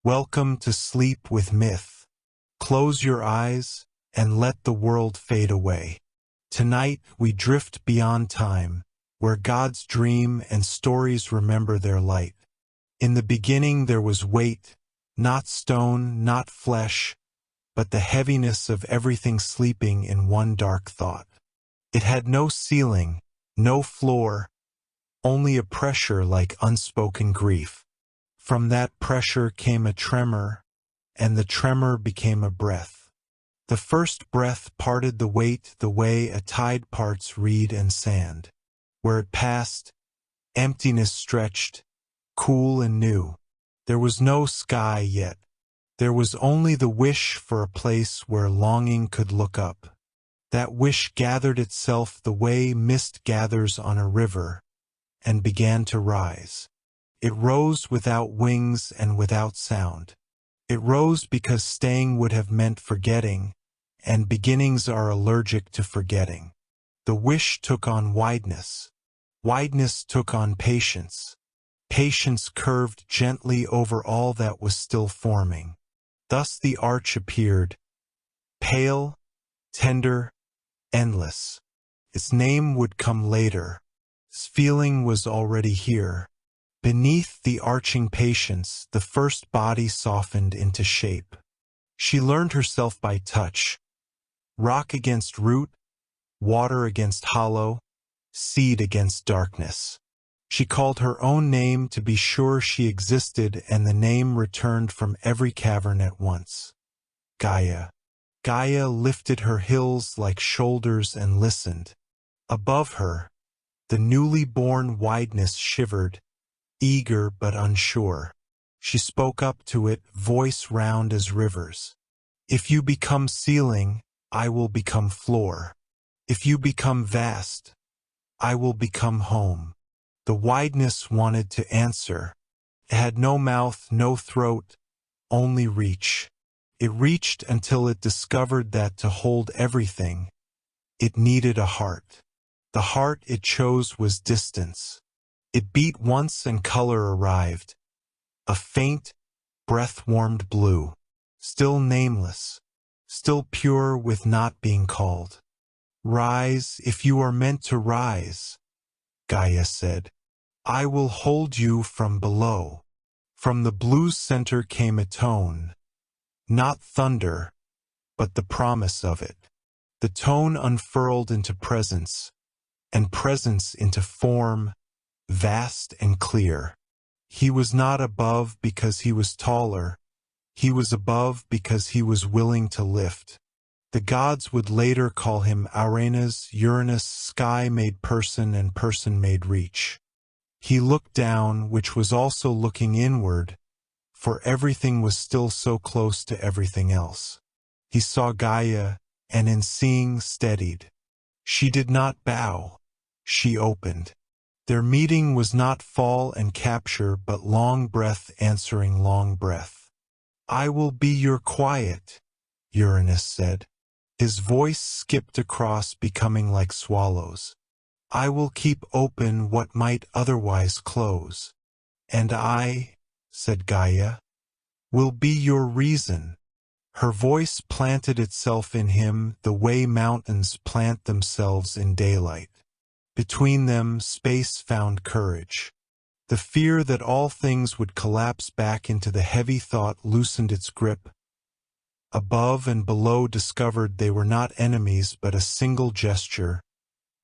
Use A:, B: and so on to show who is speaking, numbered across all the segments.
A: Welcome to Sleep with Myth. Close your eyes and let the world fade away. Tonight we drift beyond time, where gods dream and stories remember their light. In the beginning there was weight, not stone, not flesh, but the heaviness of everything sleeping in one dark thought. It had no ceiling, no floor, only a pressure like unspoken grief. From that pressure came a tremor, and the tremor became a breath. The first breath parted the weight the way a tide parts reed and sand. Where it passed, emptiness stretched, cool and new. There was no sky yet. There was only the wish for a place where longing could look up. That wish gathered itself the way mist gathers on a river, and began to rise. It rose without wings and without sound. It rose because staying would have meant forgetting, and beginnings are allergic to forgetting. The wish took on wideness. Wideness took on patience. Patience curved gently over all that was still forming. Thus the arch appeared, pale, tender, endless. Its name would come later. Its feeling was already here. Beneath the arching patience, the first body softened into shape. She learned herself by touch. Rock against root, water against hollow, seed against darkness. She called her own name to be sure she existed, and the name returned from every cavern at once. Gaia. Gaia lifted her hills like shoulders and listened. Above her, the newly born wideness shivered, eager but unsure. She spoke up to it, voice round as rivers. If you become ceiling, I will become floor. If you become vast, I will become home. The wideness wanted to answer. It had no mouth, no throat, only reach. It reached until it discovered that to hold everything, it needed a heart. The heart it chose was distance. It beat once and color arrived. A faint, breath-warmed blue. Still nameless. Still pure with not being called. Rise if you are meant to rise, Gaia said. I will hold you from below. From the blue's center came a tone. Not thunder, but the promise of it. The tone unfurled into presence, and presence into form, vast and clear. He was not above because he was taller. He was above because he was willing to lift. The gods would later call him Uranus, sky-made person and person-made reach. He looked down, which was also looking inward, for everything was still so close to everything else. He saw Gaia, and in seeing steadied. She did not bow. She opened. Their meeting was not fall and capture, but long breath answering long breath. I will be your quiet, Uranus said. His voice skipped across, becoming like swallows. I will keep open what might otherwise close. And I, said Gaia, will be your reason. Her voice planted itself in him the way mountains plant themselves in daylight. Between them, space found courage. The fear that all things would collapse back into the heavy thought loosened its grip. Above and below discovered they were not enemies but a single gesture,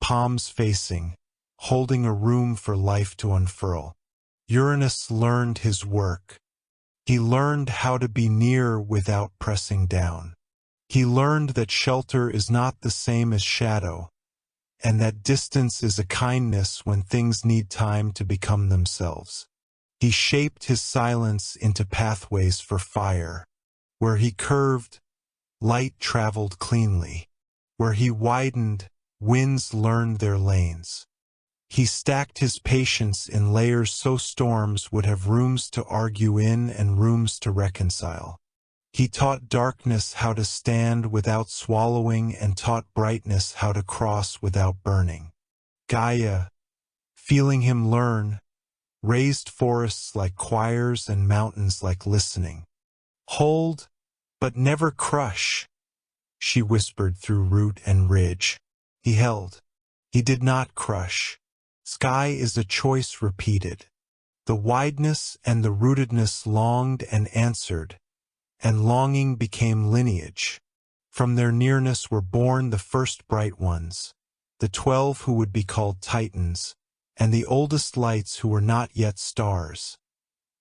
A: palms facing, holding a room for life to unfurl. Uranus learned his work. He learned how to be near without pressing down. He learned that shelter is not the same as shadow, and that distance is a kindness when things need time to become themselves. He shaped his silence into pathways for fire. Where he curved, light traveled cleanly. Where he widened, winds learned their lanes. He stacked his patience in layers so storms would have rooms to argue in and rooms to reconcile. He taught darkness how to stand without swallowing and taught brightness how to cross without burning. Gaia, feeling him learn, raised forests like choirs and mountains like listening. Hold, but never crush, she whispered through root and ridge. He held. He did not crush. Sky is a choice repeated. The wideness and the rootedness longed and answered, and longing became lineage. From their nearness were born the first bright ones, the 12 who would be called Titans, and the oldest lights who were not yet stars.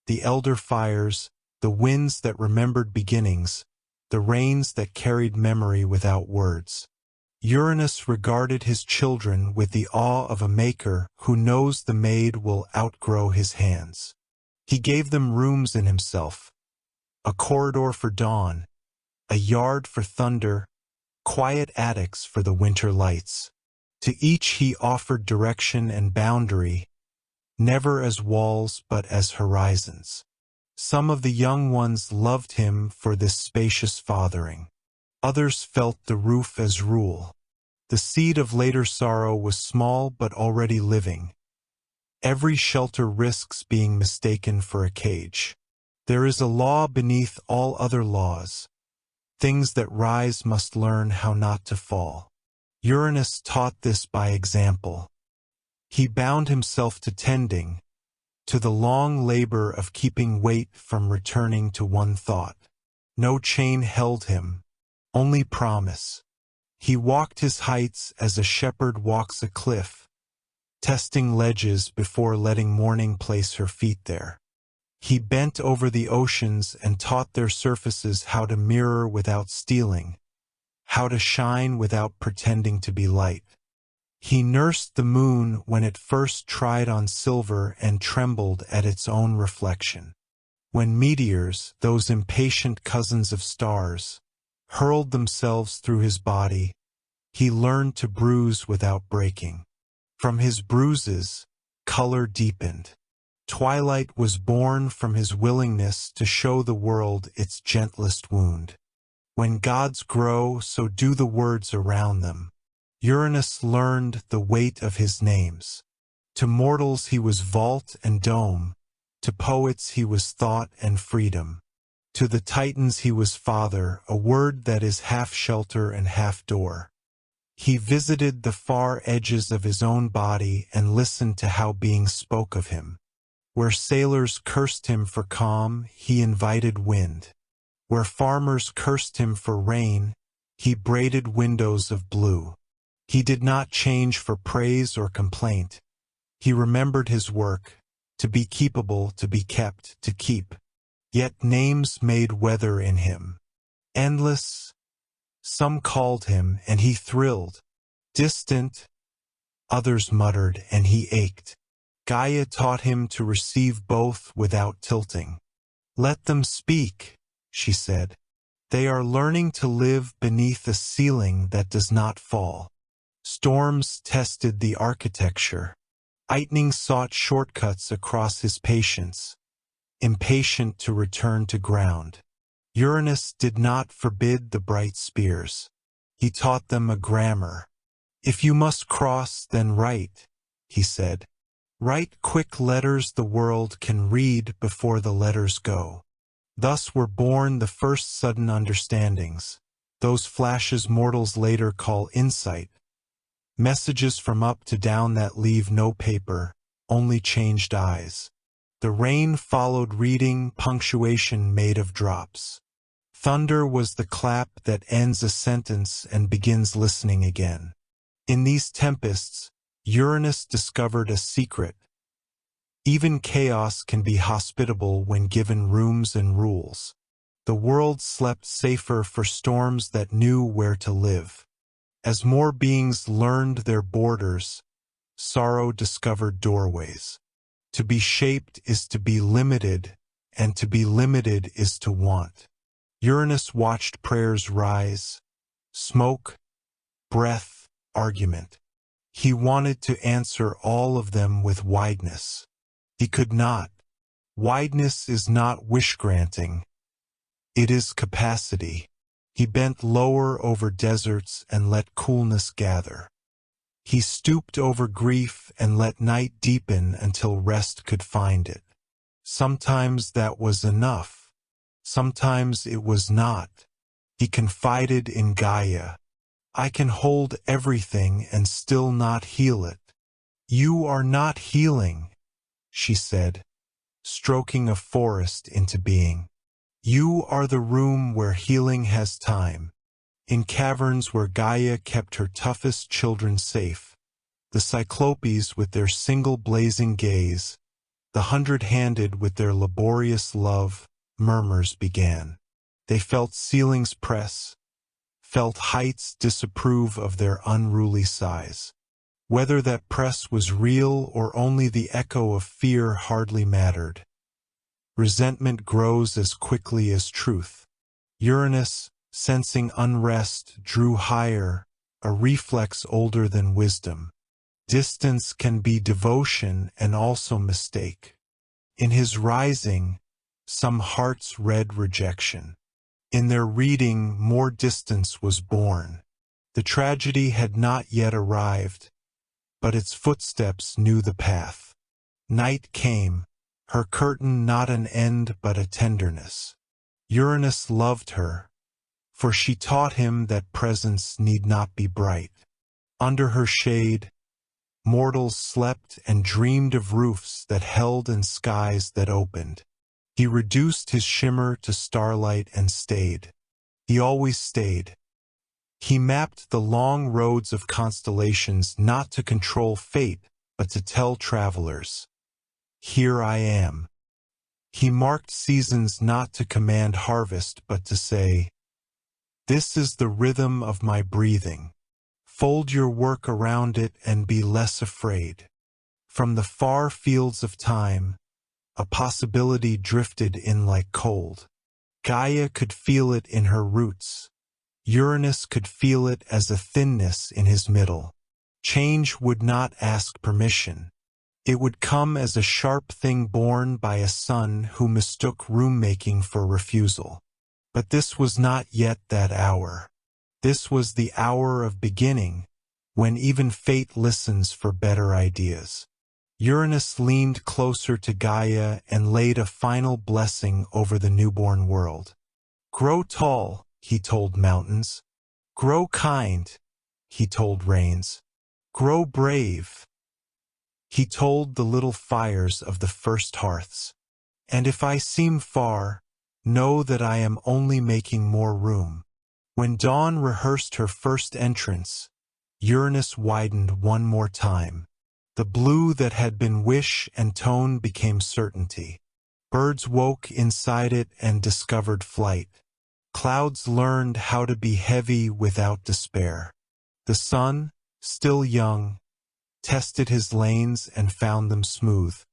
A: The elder fires, the winds that remembered beginnings, the rains that carried memory without words. Uranus regarded his children with the awe of a maker who knows the maid will outgrow his hands. He gave them rooms in himself, a corridor for dawn, a yard for thunder, quiet attics for the winter lights. To each he offered direction and boundary, never as walls but as horizons. Some of the young ones loved him for this spacious fathering. Others felt the roof as rule. The seed of later sorrow was small but already living. Every shelter risks being mistaken for a cage. There is a law beneath all other laws. Things that rise must learn how not to fall. Uranus taught this by example. He bound himself to tending, to the long labor of keeping weight from returning to one thought. No chain held him, only promise. He walked his heights as a shepherd walks a cliff, testing ledges before letting morning place her feet there. He bent over the oceans and taught their surfaces how to mirror without stealing, how to shine without pretending to be light. He nursed the moon when it first tried on silver and trembled at its own reflection. When meteors, those impatient cousins of stars, hurled themselves through his body, he learned to bruise without breaking. From his bruises, color deepened. Twilight was born from his willingness to show the world its gentlest wound. When gods grow, so do the words around them. Uranus learned the weight of his names. To mortals he was vault and dome. To poets he was thought and freedom. To the Titans he was father, a word that is half shelter and half door. He visited the far edges of his own body and listened to how beings spoke of him. Where sailors cursed him for calm, he invited wind. Where farmers cursed him for rain, he braided windows of blue. He did not change for praise or complaint. He remembered his work, to be keepable, to be kept, to keep. Yet names made weather in him. Endless, some called him, and he thrilled. Distant, others muttered, and he ached. Gaia taught him to receive both without tilting. Let them speak, she said. They are learning to live beneath a ceiling that does not fall. Storms tested the architecture. Lightning sought shortcuts across his patience, impatient to return to ground. Uranus did not forbid the bright spears. He taught them a grammar. If you must cross, then write, he said. Write quick letters the world can read before the letters go. Thus were born the first sudden understandings, those flashes mortals later call insight, messages from up to down that leave no paper, only changed eyes. The rain followed reading, punctuation made of drops. Thunder was the clap that ends a sentence and begins listening again. In these tempests, Uranus discovered a secret. Even chaos can be hospitable when given rooms and rules. The world slept safer for storms that knew where to live. As more beings learned their borders, sorrow discovered doorways. To be shaped is to be limited, and to be limited is to want. Uranus watched prayers rise, smoke, breath, argument. He wanted to answer all of them with wideness. He could not. Wideness is not wish-granting. It is capacity. He bent lower over deserts and let coolness gather. He stooped over grief and let night deepen until rest could find it. Sometimes that was enough. Sometimes it was not. He confided in Gaia. I can hold everything and still not heal it. You are not healing, she said, stroking a forest into being. You are the room where healing has time. In caverns where Gaia kept her toughest children safe, the Cyclopes with their single blazing gaze, the 100-handed with their laborious love, murmurs began. They felt ceilings press, felt heights disapprove of their unruly size. Whether that press was real or only the echo of fear hardly mattered. Resentment grows as quickly as truth. Uranus, sensing unrest, drew higher, a reflex older than wisdom. Distance can be devotion and also mistake. In his rising, some hearts read rejection. In their reading, more distance was born. The tragedy had not yet arrived, but its footsteps knew the path. Night came, her curtain not an end but a tenderness. Uranus loved her, for she taught him that presence need not be bright. Under her shade, mortals slept and dreamed of roofs that held and skies that opened. He reduced his shimmer to starlight and stayed. He always stayed. He mapped the long roads of constellations not to control fate, but to tell travelers, "Here I am." He marked seasons not to command harvest, but to say, "This is the rhythm of my breathing. Fold your work around it and be less afraid." From the far fields of time, a possibility drifted in like cold. Gaia could feel it in her roots. Uranus could feel it as a thinness in his middle. Change would not ask permission. It would come as a sharp thing born by a son who mistook room-making for refusal. But this was not yet that hour. This was the hour of beginning, when even fate listens for better ideas. Uranus leaned closer to Gaia and laid a final blessing over the newborn world. "Grow tall," he told mountains. "Grow kind," he told rains. "Grow brave," he told the little fires of the first hearths. "And if I seem far, know that I am only making more room." When dawn rehearsed her first entrance, Uranus widened one more time. The blue that had been wish and tone became certainty. Birds woke inside it and discovered flight. Clouds learned how to be heavy without despair. The sun, still young, tested his lanes and found them smooth.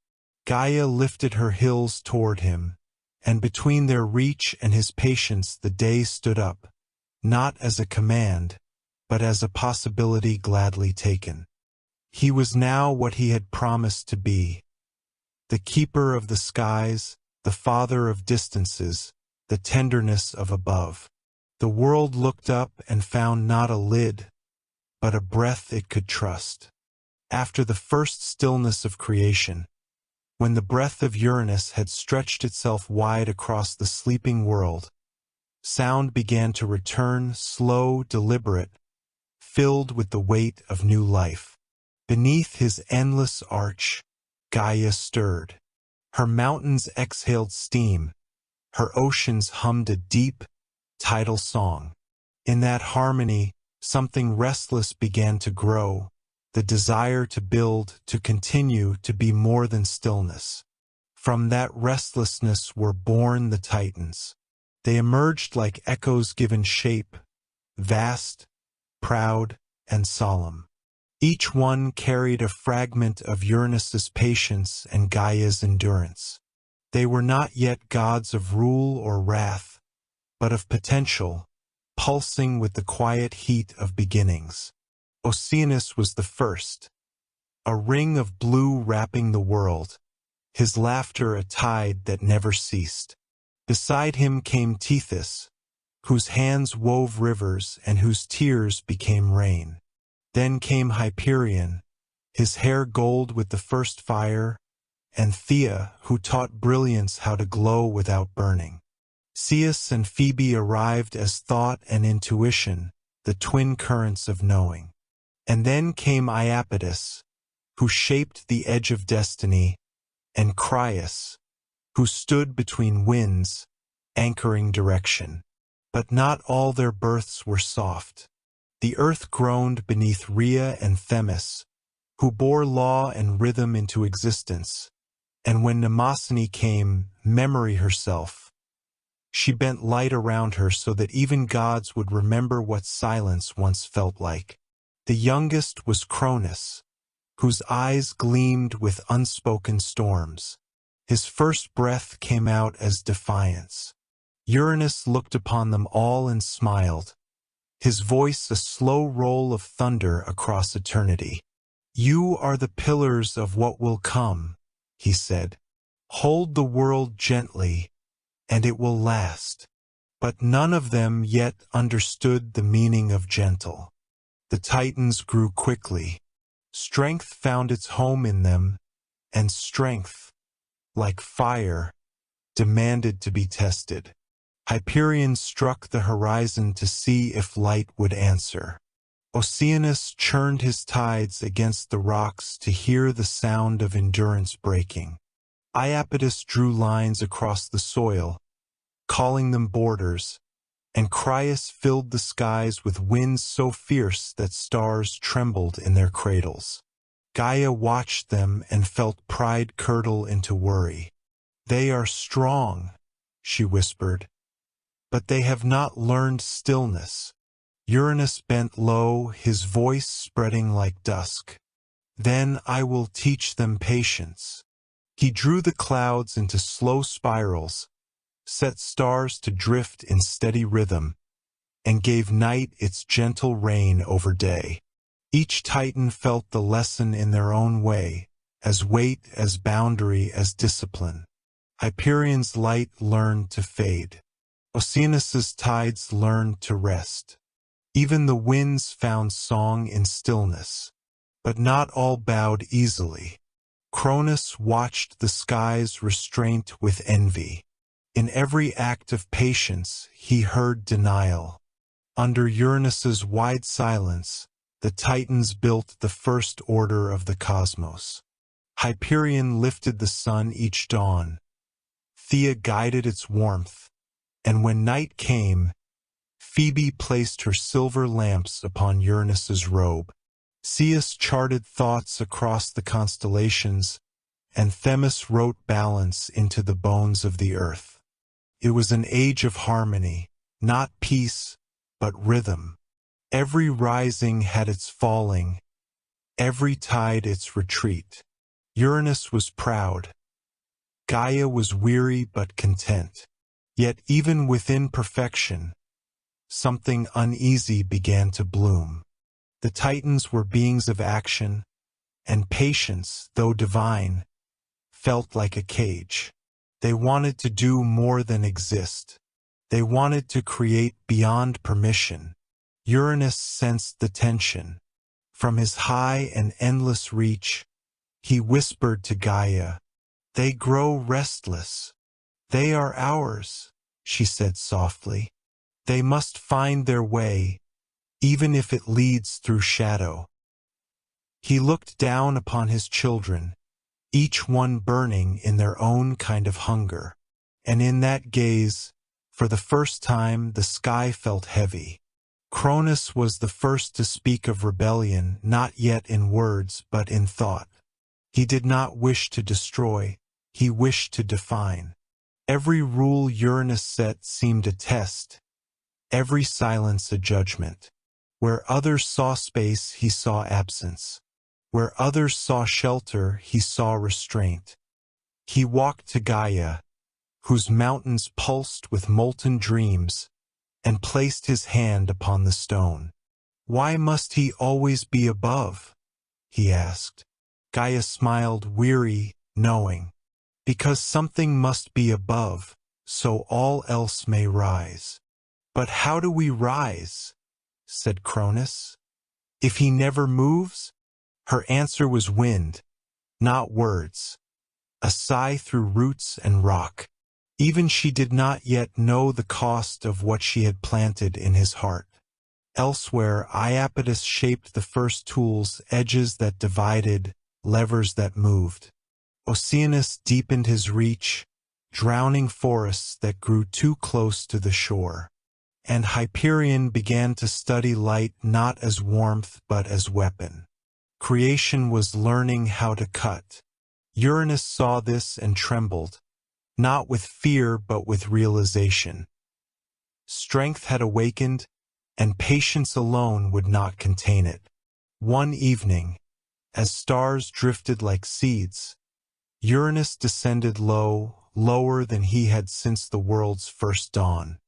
A: Gaia lifted her hills toward him, and between their reach and his patience the day stood up, not as a command, but as a possibility gladly taken. He was now what he had promised to be, the keeper of the skies, the father of distances, the tenderness of above. The world looked up and found not a lid, but a breath it could trust. After the first stillness of creation, when the breath of Uranus had stretched itself wide across the sleeping world, sound began to return, slow, deliberate, filled with the weight of new life. Beneath his endless arch, Gaia stirred. Her mountains exhaled steam, her oceans hummed a deep, tidal song. In that harmony, something restless began to grow, the desire to build, to continue, to be more than stillness. From that restlessness were born the Titans. They emerged like echoes given shape, vast, proud, and solemn. Each one carried a fragment of Uranus's patience and Gaia's endurance. They were not yet gods of rule or wrath, but of potential, pulsing with the quiet heat of beginnings. Oceanus was the first, a ring of blue wrapping the world, his laughter a tide that never ceased. Beside him came Tethys, whose hands wove rivers and whose tears became rain. Then came Hyperion, his hair gold with the first fire, and Thea, who taught brilliance how to glow without burning. Ceus and Phoebe arrived as thought and intuition, the twin currents of knowing. And then came Iapetus, who shaped the edge of destiny, and Crius, who stood between winds, anchoring direction. But not all their births were soft. The earth groaned beneath Rhea and Themis, who bore law and rhythm into existence. And when Mnemosyne came, memory herself, she bent light around her so that even gods would remember what silence once felt like. The youngest was Cronus, whose eyes gleamed with unspoken storms. His first breath came out as defiance. Uranus looked upon them all and smiled, his voice a slow roll of thunder across eternity. "You are the pillars of what will come," he said. "Hold the world gently, and it will last." But none of them yet understood the meaning of gentle. The Titans grew quickly. Strength found its home in them, and strength, like fire, demanded to be tested. Hyperion struck the horizon to see if light would answer. Oceanus churned his tides against the rocks to hear the sound of endurance breaking. Iapetus drew lines across the soil, calling them borders, and Crius filled the skies with winds so fierce that stars trembled in their cradles. Gaia watched them and felt pride curdle into worry. "They are strong," she whispered, "but they have not learned stillness." Uranus bent low, his voice spreading like dusk. "Then I will teach them patience." He drew the clouds into slow spirals, set stars to drift in steady rhythm, and gave night its gentle reign over day. Each Titan felt the lesson in their own way, as weight, as boundary, as discipline. Hyperion's light learned to fade. Oceanus's tides learned to rest. Even the winds found song in stillness. But not all bowed easily. Cronus watched the skies restraint with envy. In every act of patience he heard denial. Under Uranus's wide silence, the Titans built the first order of the cosmos. Hyperion lifted the sun each dawn. Thea guided its warmth, and when night came, Phoebe placed her silver lamps upon Uranus's robe. Ceus charted thoughts across the constellations, and Themis wrote balance into the bones of the earth. It was an age of harmony, not peace, but rhythm. Every rising had its falling, every tide its retreat. Uranus was proud. Gaia was weary but content. Yet even within perfection, something uneasy began to bloom. The Titans were beings of action, and patience, though divine, felt like a cage. They wanted to do more than exist. They wanted to create beyond permission. Uranus sensed the tension. From his high and endless reach, he whispered to Gaia, "They grow restless. They are ours," she said softly. "They must find their way, even if it leads through shadow." He looked down upon his children, each one burning in their own kind of hunger. And in that gaze, for the first time, the sky felt heavy. Cronus was the first to speak of rebellion, not yet in words, but in thought. He did not wish to destroy, he wished to define. Every rule Uranus set seemed a test, every silence a judgment. Where others saw space, he saw absence. Where others saw shelter, he saw restraint. He walked to Gaia, whose mountains pulsed with molten dreams, and placed his hand upon the stone. "Why must he always be above?" he asked. Gaia smiled, weary, knowing. "Because something must be above, so all else may rise." "But how do we rise?" said Cronus. If he never moves? Her answer was wind, not words. A sigh through roots and rock. Even she did not yet know the cost of what she had planted in his heart. Elsewhere, Iapetus shaped the first tools, edges that divided, levers that moved. Oceanus deepened his reach, drowning forests that grew too close to the shore. And Hyperion began to study light not as warmth but as weapon. Creation was learning how to cut. Uranus saw this and trembled, not with fear but with realization. Strength had awakened, and patience alone would not contain it. One evening, as stars drifted like seeds, Uranus descended low, lower than he had since the world's first dawn.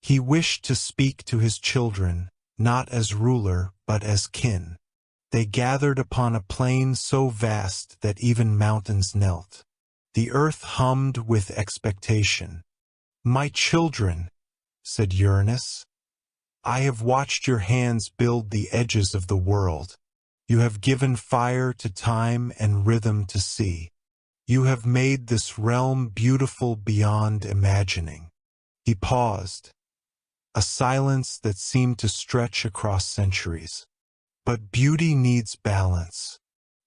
A: He wished to speak to his children, not as ruler, but as kin. They gathered upon a plain so vast that even mountains knelt. The earth hummed with expectation. "My children," said Uranus, "I have watched your hands build the edges of the world. You have given fire to time and rhythm to sea. You have made this realm beautiful beyond imagining." He paused, a silence that seemed to stretch across centuries. But beauty needs balance.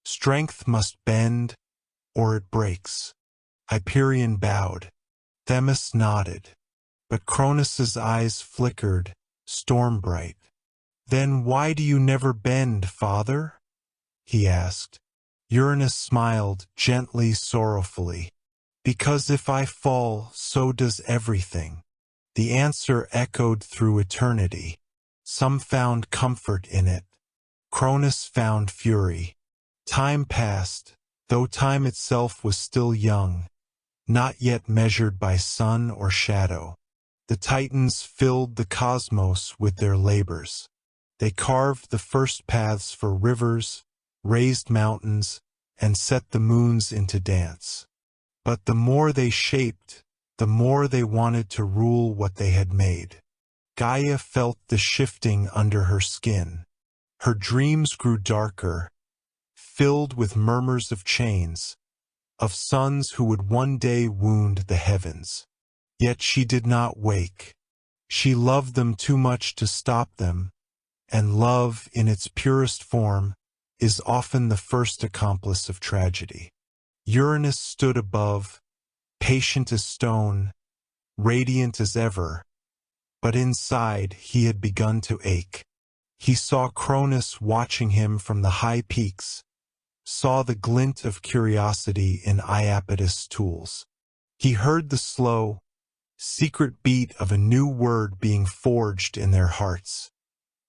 A: Strength must bend, or it breaks. Hyperion bowed. Themis nodded. But Cronus's eyes flickered, storm-bright. "Then why do you never bend, father?" he asked. Uranus smiled, gently, sorrowfully. "Because if I fall, so does everything." The answer echoed through eternity. Some found comfort in it. Cronus found fury. Time passed, though time itself was still young, not yet measured by sun or shadow. The Titans filled the cosmos with their labors. They carved the first paths for rivers, raised mountains, and set the moons into dance. But the more they shaped, the more they wanted to rule what they had made. Gaia felt the shifting under her skin. Her dreams grew darker, filled with murmurs of chains, of sons who would one day wound the heavens. Yet she did not wake. She loved them too much to stop them, and love, in its purest form, is often the first accomplice of tragedy. Uranus stood above, patient as stone, radiant as ever, but inside he had begun to ache. He saw Cronus watching him from the high peaks, saw the glint of curiosity in Iapetus' tools. He heard the slow, secret beat of a new word being forged in their hearts: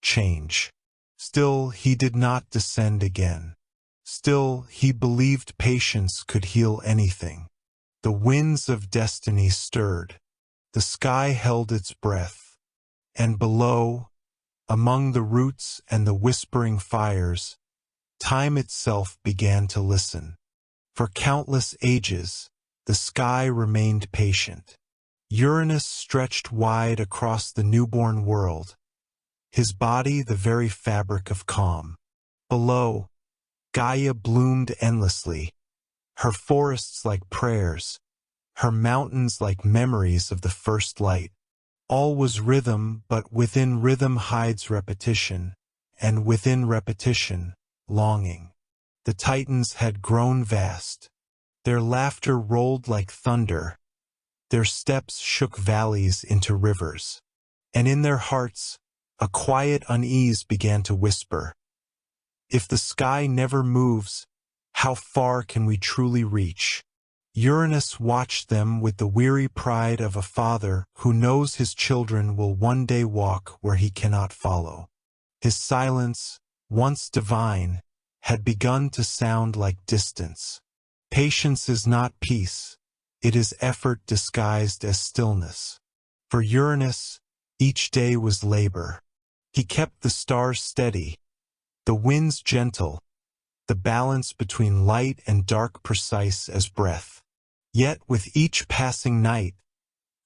A: change. Still, he did not descend again. Still, he believed patience could heal anything. The winds of destiny stirred. The sky held its breath. And below, among the roots and the whispering fires, time itself began to listen. For countless ages, the sky remained patient. Uranus stretched wide across the newborn world, his body the very fabric of calm. Below, Gaia bloomed endlessly, her forests like prayers, her mountains like memories of the first light. All was rhythm, but within rhythm hides repetition, and within repetition, longing. The Titans had grown vast. Their laughter rolled like thunder. Their steps shook valleys into rivers. And in their hearts, a quiet unease began to whisper. If the sky never moves, how far can we truly reach? Uranus watched them with the weary pride of a father who knows his children will one day walk where he cannot follow. His silence, once divine, had begun to sound like distance. Patience is not peace. It is effort disguised as stillness. For Uranus, each day was labor. He kept the stars steady, the winds gentle, the balance between light and dark precise as breath. Yet with each passing night,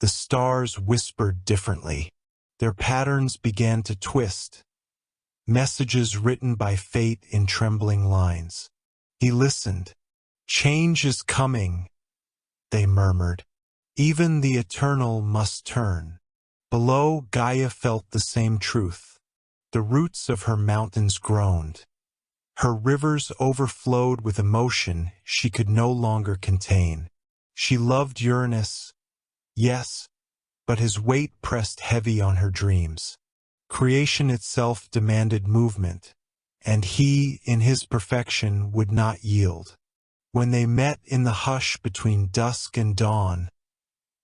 A: the stars whispered differently. Their patterns began to twist. messages written by fate in trembling lines. He listened. "Change is coming," they murmured. "Even the eternal must turn." Below, Gaia felt the same truth. The roots of her mountains groaned. Her rivers overflowed with emotion she could no longer contain. She loved Uranus, yes, but his weight pressed heavy on her dreams. Creation itself demanded movement, and he, in his perfection, would not yield. When they met in the hush between dusk and dawn,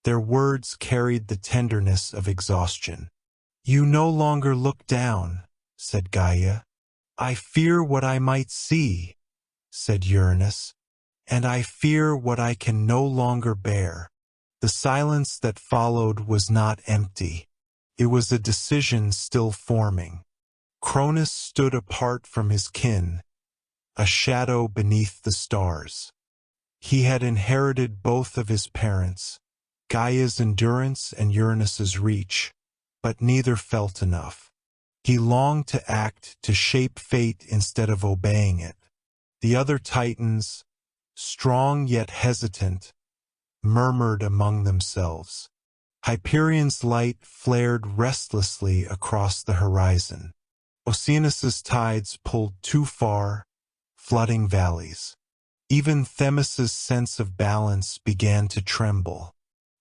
A: their words carried the tenderness of exhaustion. "You no longer look down," said Gaia. "I fear what I might see," said Uranus, "and I fear what I can no longer bear." The silence that followed was not empty. It was a decision still forming. Cronus stood apart from his kin, a shadow beneath the stars. He had inherited both of his parents, Gaia's endurance and Uranus's reach, but neither felt enough. He longed to act, to shape fate instead of obeying it. The other titans, strong yet hesitant, murmured among themselves. Hyperion's light flared restlessly across the horizon. Oceanus's tides pulled too far, flooding valleys. Even Themis's sense of balance began to tremble.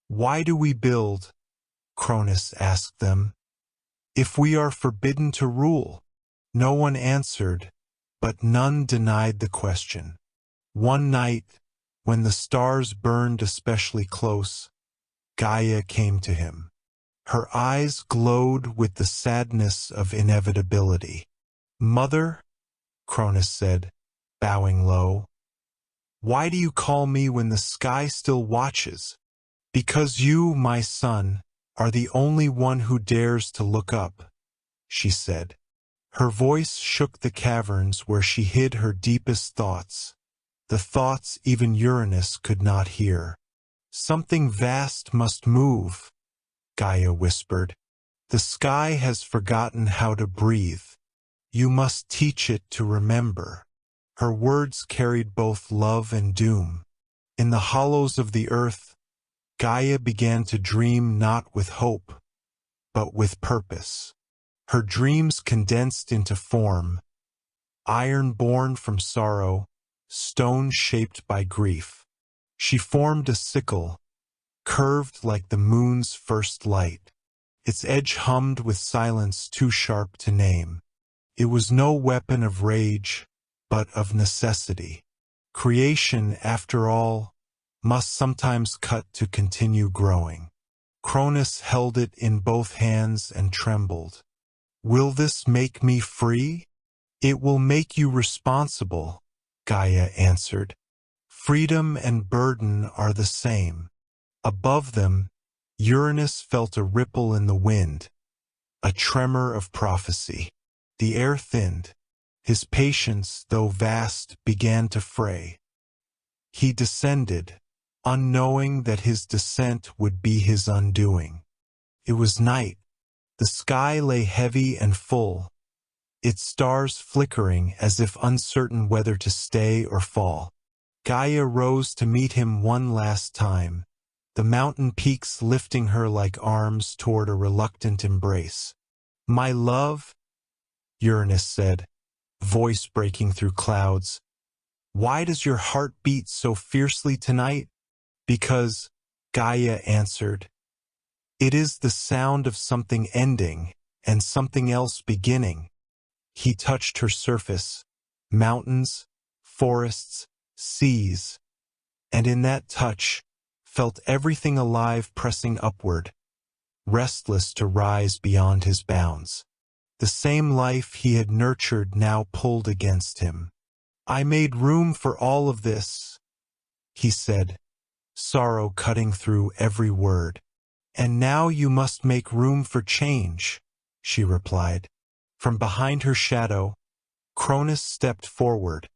A: "Why do we build?" Cronus asked them. "If we are forbidden to rule?" No one answered, but none denied the question. One night, when the stars burned especially close, Gaia came to him. Her eyes glowed with the sadness of inevitability. "Mother," Cronus said, bowing low, "why do you call me when the sky still watches?" "Because you, my son, are the only one who dares to look up," she said. Her voice shook the caverns where she hid her deepest thoughts, the thoughts even Uranus could not hear. "Something vast must move," Gaia whispered. "The sky has forgotten how to breathe. You must teach it to remember." Her words carried both love and doom. In the hollows of the earth, Gaia began to dream not with hope, but with purpose. Her dreams condensed into form, iron born from sorrow, stone shaped by grief. She formed a sickle, curved like the moon's first light. Its edge hummed with silence too sharp to name. It was no weapon of rage, but of necessity. Creation, after all, must sometimes cut to continue growing. Cronus held it in both hands and trembled. "Will this make me free?" "It will make you responsible," Gaia answered. "Freedom and burden are the same." Above them, Uranus felt a ripple in the wind, a tremor of prophecy. The air thinned. His patience, though vast, began to fray. He descended, unknowing that his descent would be his undoing. It was night. The sky lay heavy and full, its stars flickering as if uncertain whether to stay or fall. Gaia rose to meet him one last time, the mountain peaks lifting her like arms toward a reluctant embrace. "My love," Uranus said, voice breaking through clouds, "why does your heart beat so fiercely tonight?" "Because," Gaia answered, "it is the sound of something ending and something else beginning." He touched her surface, mountains, forests, seas, and in that touch felt everything alive pressing upward, restless to rise beyond his bounds. The same life he had nurtured now pulled against him. "I made room for all of this," he said, sorrow cutting through every word. "And now you must make room for change," she replied. From behind her shadow, Cronus stepped forward,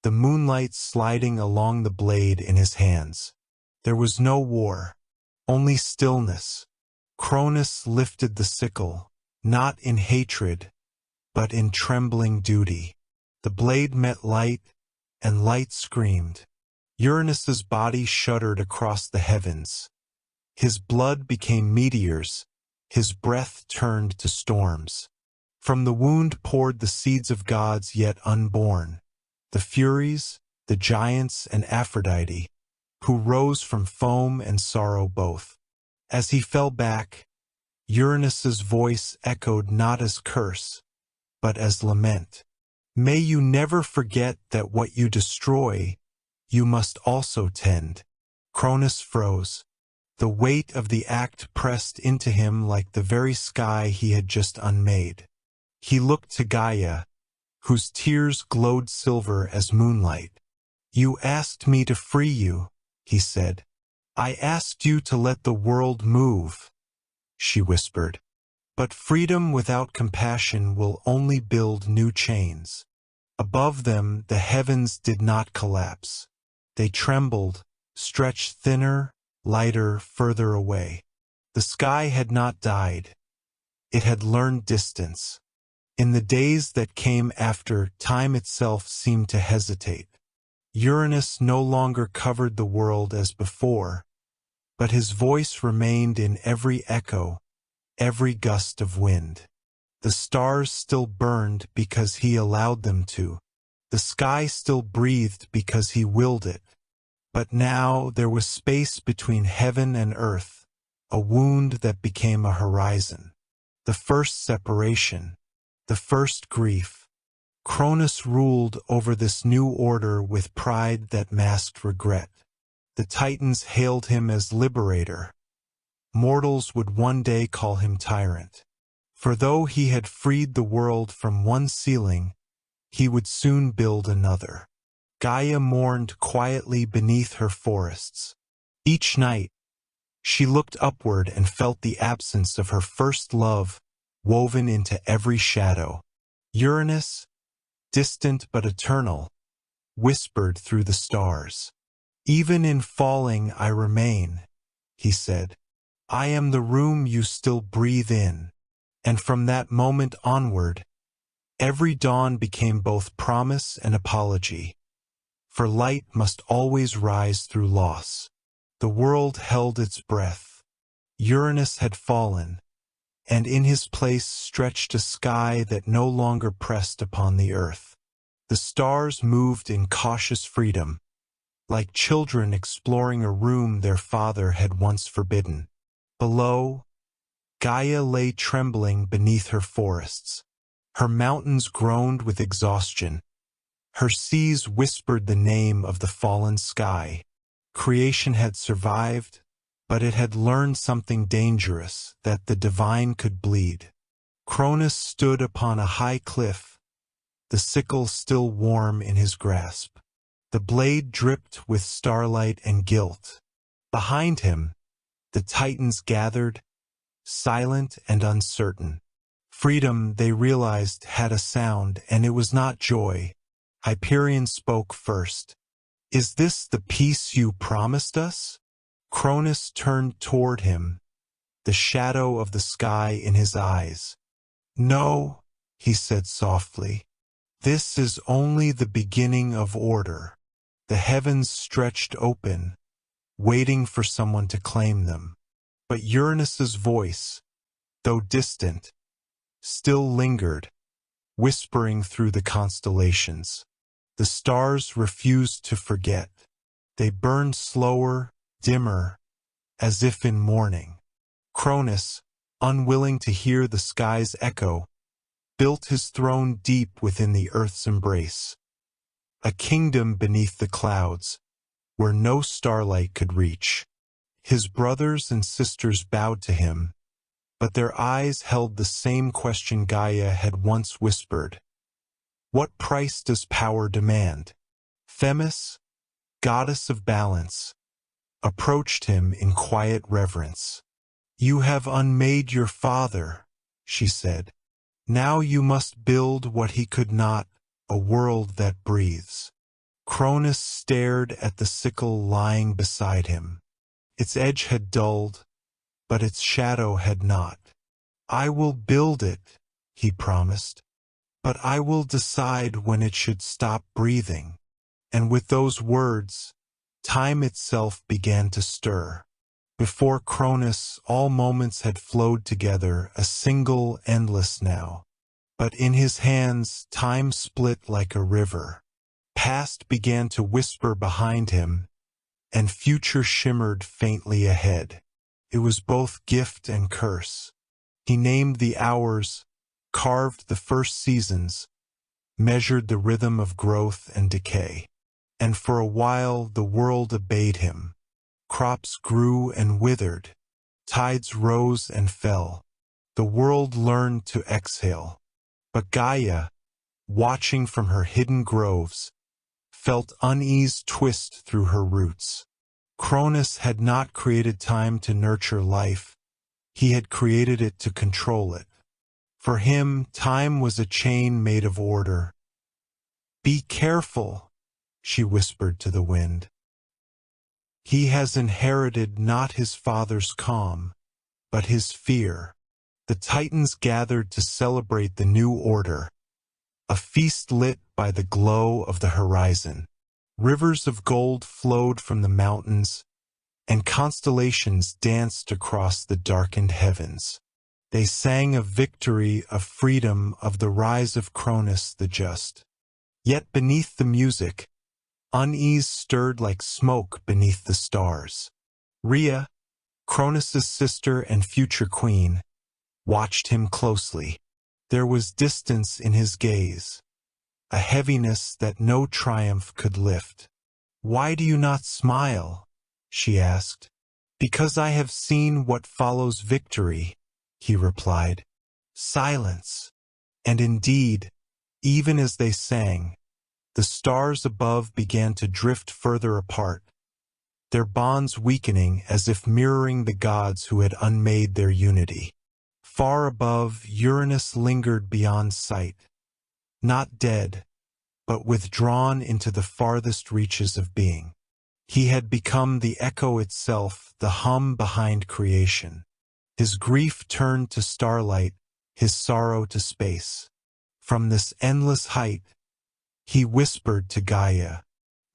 A: the moonlight sliding along the blade in his hands. There was no war, only stillness. Cronus lifted the sickle, not in hatred, but in trembling duty. The blade met light, and light screamed. Uranus's body shuddered across the heavens. His blood became meteors, his breath turned to storms. From the wound poured the seeds of gods yet unborn, the Furies, the giants, and Aphrodite, who rose from foam and sorrow both. As he fell back, Uranus's voice echoed not as curse, but as lament. May you never forget that what you destroy, you must also tend. Cronus froze. The weight of the act pressed into him like the very sky he had just unmade. He looked to Gaia, whose tears glowed silver as moonlight. You asked me to free you, he said. I asked you to let the world move, she whispered. But freedom without compassion will only build new chains. Above them, the heavens did not collapse. They trembled, stretched thinner, lighter, further away. The sky had not died. It had learned distance. In the days that came after, time itself seemed to hesitate. Uranus no longer covered the world as before, but his voice remained in every echo, every gust of wind. The stars still burned because he allowed them to. The sky still breathed because he willed it. But now there was space between heaven and earth, a wound that became a horizon. The first separation, the first grief. Cronus ruled over this new order with pride that masked regret. The Titans hailed him as liberator. Mortals would one day call him tyrant. For though he had freed the world from one ceiling, he would soon build another. Gaia mourned quietly beneath her forests. Each night, she looked upward and felt the absence of her first love woven into every shadow. Uranus, distant but eternal, whispered through the stars. Even in falling I remain, he said. I am the room you still breathe in. And from that moment onward, every dawn became both promise and apology. For light must always rise through loss. The world held its breath. Uranus had fallen, and in his place stretched a sky that no longer pressed upon the earth. The stars moved in cautious freedom, like children exploring a room their father had once forbidden. Below, Gaia lay trembling beneath her forests. Her mountains groaned with exhaustion. Her seas whispered the name of the fallen sky. Creation had survived, but it had learned something dangerous, that the divine could bleed. Cronus stood upon a high cliff, the sickle still warm in his grasp. The blade dripped with starlight and guilt. Behind him, the Titans gathered, silent and uncertain. Freedom, they realized, had a sound, and it was not joy. Hyperion spoke first. Is this the peace you promised us? Cronus turned toward him, the shadow of the sky in his eyes. No, he said softly. This is only the beginning of order. The heavens stretched open, waiting for someone to claim them. But Uranus's voice, though distant, still lingered, whispering through the constellations. The stars refused to forget. They burned slower, dimmer, as if in mourning. Cronus, unwilling to hear the sky's echo, built his throne deep within the earth's embrace. A kingdom beneath the clouds, where no starlight could reach. His brothers and sisters bowed to him, but their eyes held the same question Gaia had once whispered. What price does power demand? Themis, goddess of balance, approached him in quiet reverence. You have unmade your father, she said. Now you must build what he could not, a world that breathes. Cronus stared at the sickle lying beside him. Its edge had dulled, but its shadow had not. I will build it, he promised. but I will decide when it should stop breathing. And with those words, time itself began to stir. Before Cronus, all moments had flowed together, a single, endless now. But in his hands, time split like a river. Past began to whisper behind him, and future shimmered faintly ahead. It was both gift and curse. He named the hours, carved the first seasons, measured the rhythm of growth and decay. And for a while the world obeyed him. Crops grew and withered, tides rose and fell. The world learned to exhale. But Gaia, watching from her hidden groves, felt unease twist through her roots. Cronus had not created time to nurture life. He had created it to control it. For him, time was a chain made of order. "Be careful," she whispered to the wind. "He has inherited not his father's calm, but his fear." The Titans gathered to celebrate the new order, a feast lit by the glow of the horizon. Rivers of gold flowed from the mountains, and constellations danced across the darkened heavens. They sang of victory, of freedom, of the rise of Cronus the just. Yet beneath the music, unease stirred like smoke beneath the stars. Rhea, Cronus's sister and future queen, watched him closely. There was distance in his gaze, a heaviness that no triumph could lift. "Why do you not smile?" she asked. "Because I have seen what follows victory," he replied. Silence. And indeed, even as they sang, the stars above began to drift further apart, their bonds weakening as if mirroring the gods who had unmade their unity. Far above, Uranus lingered beyond sight, not dead, but withdrawn into the farthest reaches of being. He had become the echo itself, the hum behind creation. His grief turned to starlight, his sorrow to space. From this endless height, he whispered to Gaia,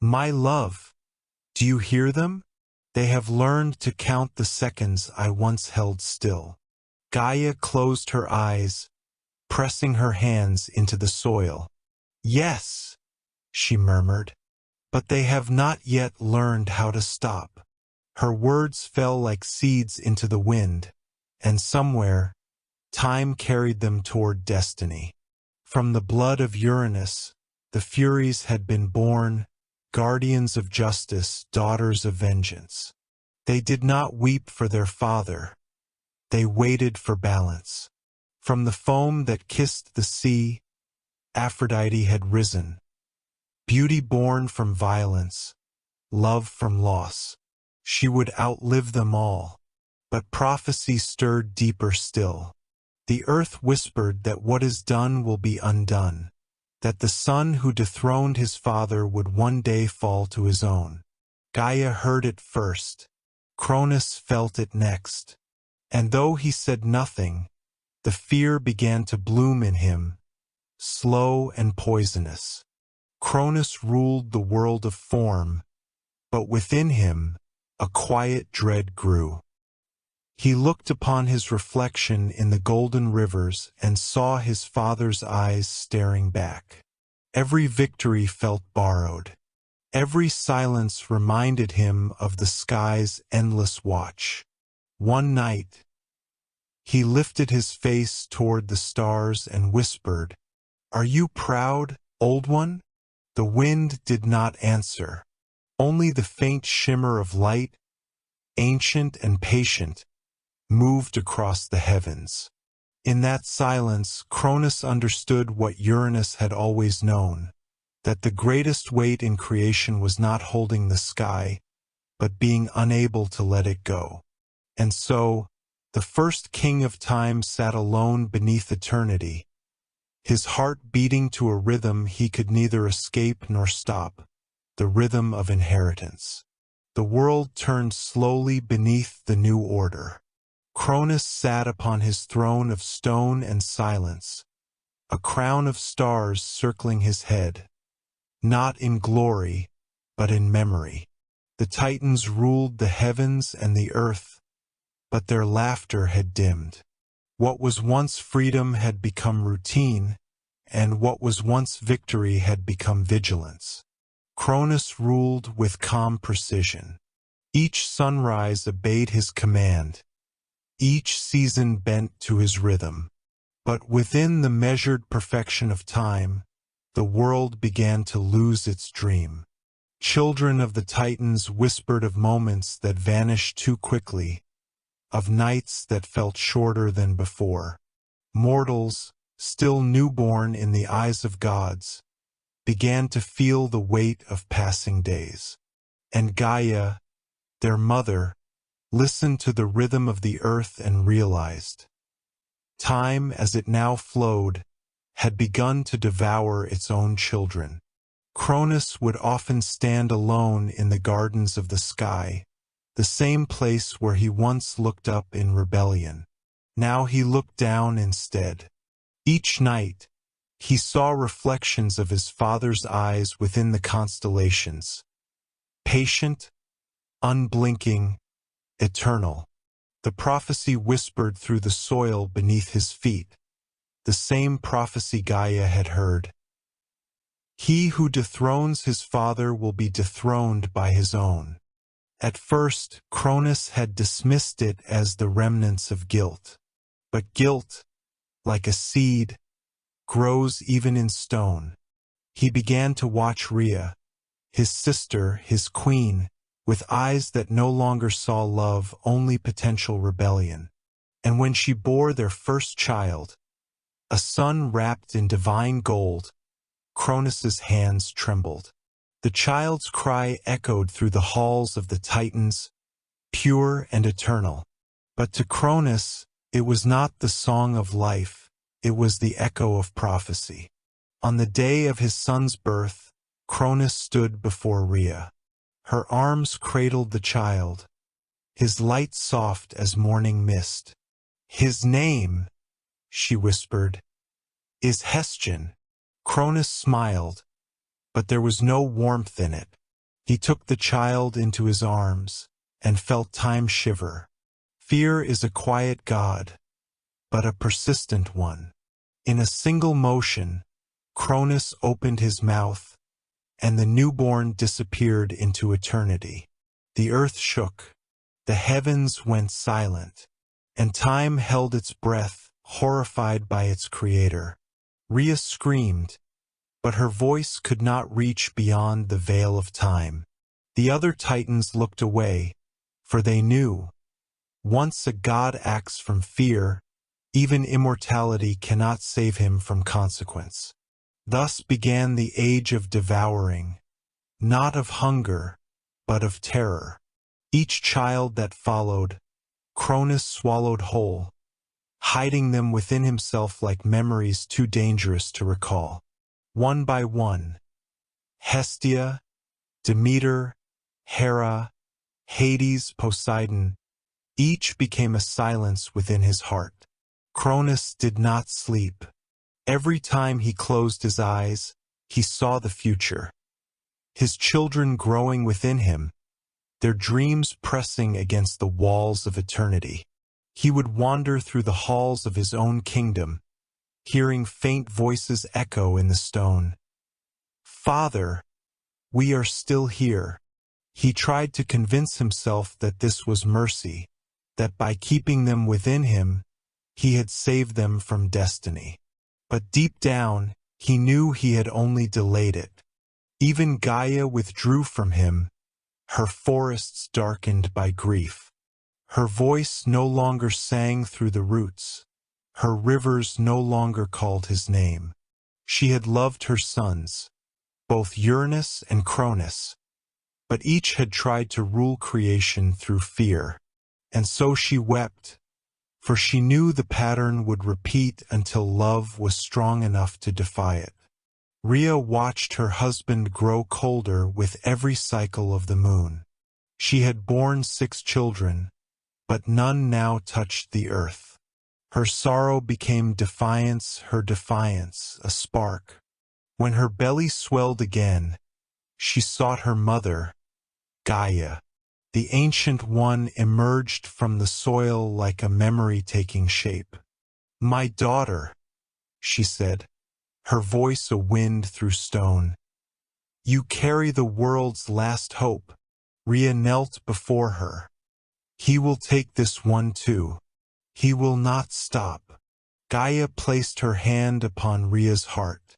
A: "My love, do you hear them? They have learned to count the seconds I once held still." Gaia closed her eyes, pressing her hands into the soil. "Yes," she murmured, "but they have not yet learned how to stop." Her words fell like seeds into the wind, and somewhere, time carried them toward destiny. From the blood of Uranus, the Furies had been born, guardians of justice, daughters of vengeance. They did not weep for their father. They waited for balance. From the foam that kissed the sea, Aphrodite had risen. Beauty born from violence, love from loss. She would outlive them all. But prophecy stirred deeper still. The earth whispered that what is done will be undone, that the son who dethroned his father would one day fall to his own. Gaia heard it first. Cronus felt it next. And though he said nothing, the fear began to bloom in him, slow and poisonous. Cronus ruled the world of form, but within him a quiet dread grew. He looked upon his reflection in the golden rivers and saw his father's eyes staring back. Every victory felt borrowed. Every silence reminded him of the sky's endless watch. One night, he lifted his face toward the stars and whispered, "Are you proud, old one?" The wind did not answer. Only the faint shimmer of light, ancient and patient, moved across the heavens. In that silence, Cronus understood what Uranus had always known, that the greatest weight in creation was not holding the sky, but being unable to let it go. And so, the first king of time sat alone beneath eternity, his heart beating to a rhythm he could neither escape nor stop, the rhythm of inheritance. The world turned slowly beneath the new order. Cronus sat upon his throne of stone and silence, a crown of stars circling his head, not in glory, but in memory. The Titans ruled the heavens and the earth, but their laughter had dimmed. What was once freedom had become routine, and what was once victory had become vigilance. Cronus ruled with calm precision. Each sunrise obeyed his command, each season bent to his rhythm. But within the measured perfection of time, the world began to lose its dream. Children of the Titans whispered of moments that vanished too quickly, of nights that felt shorter than before. Mortals, still newborn in the eyes of gods, began to feel the weight of passing days. And Gaia, their mother, listened to the rhythm of the earth and realized time, as it now flowed, had begun to devour its own children. Cronus would often stand alone in the gardens of the sky, the same place where he once looked up in rebellion. Now he looked down instead. Each night, he saw reflections of his father's eyes within the constellations. Patient, unblinking, eternal. The prophecy whispered through the soil beneath his feet, the same prophecy Gaia had heard. He who dethrones his father will be dethroned by his own. At first, Cronus had dismissed it as the remnants of guilt. But guilt, like a seed, grows even in stone. He began to watch Rhea, his sister, his queen, with eyes that no longer saw love, only potential rebellion. And when she bore their first child, a son wrapped in divine gold, Cronus's hands trembled. The child's cry echoed through the halls of the Titans, pure and eternal. But to Cronus, it was not the song of life, it was the echo of prophecy. On the day of his son's birth, Cronus stood before Rhea. Her arms cradled the child, his light soft as morning mist. "His name," she whispered, "is Hestian." Cronus smiled, but there was no warmth in it. He took the child into his arms and felt time shiver. Fear is a quiet god, but a persistent one. In a single motion, Cronus opened his mouth, and the newborn disappeared into eternity. The earth shook, the heavens went silent, and time held its breath, horrified by its creator. Rhea screamed, but her voice could not reach beyond the veil of time. The other Titans looked away, for they knew, once a god acts from fear, even immortality cannot save him from consequence. Thus began the age of devouring, not of hunger, but of terror. Each child that followed, Cronus swallowed whole, hiding them within himself like memories too dangerous to recall. One by one, Hestia, Demeter, Hera, Hades, Poseidon, each became a silence within his heart. Cronus did not sleep. Every time he closed his eyes, he saw the future. His children growing within him, their dreams pressing against the walls of eternity. He would wander through the halls of his own kingdom, hearing faint voices echo in the stone. "Father, we are still here." He tried to convince himself that this was mercy, that by keeping them within him, he had saved them from destiny. But deep down, he knew he had only delayed it. Even Gaia withdrew from him, her forests darkened by grief. Her voice no longer sang through the roots. Her rivers no longer called his name. She had loved her sons, both Uranus and Cronus, but each had tried to rule creation through fear. And so she wept, for she knew the pattern would repeat until love was strong enough to defy it. Rhea watched her husband grow colder with every cycle of the moon. She had borne 6 children, but none now touched the earth. Her sorrow became defiance, her defiance a spark. When her belly swelled again, she sought her mother, Gaia. The Ancient One emerged from the soil like a memory taking shape. "My daughter," she said, her voice a wind through stone. "You carry the world's last hope." Rhea knelt before her. "He will take this one too. He will not stop." Gaia placed her hand upon Rhea's heart.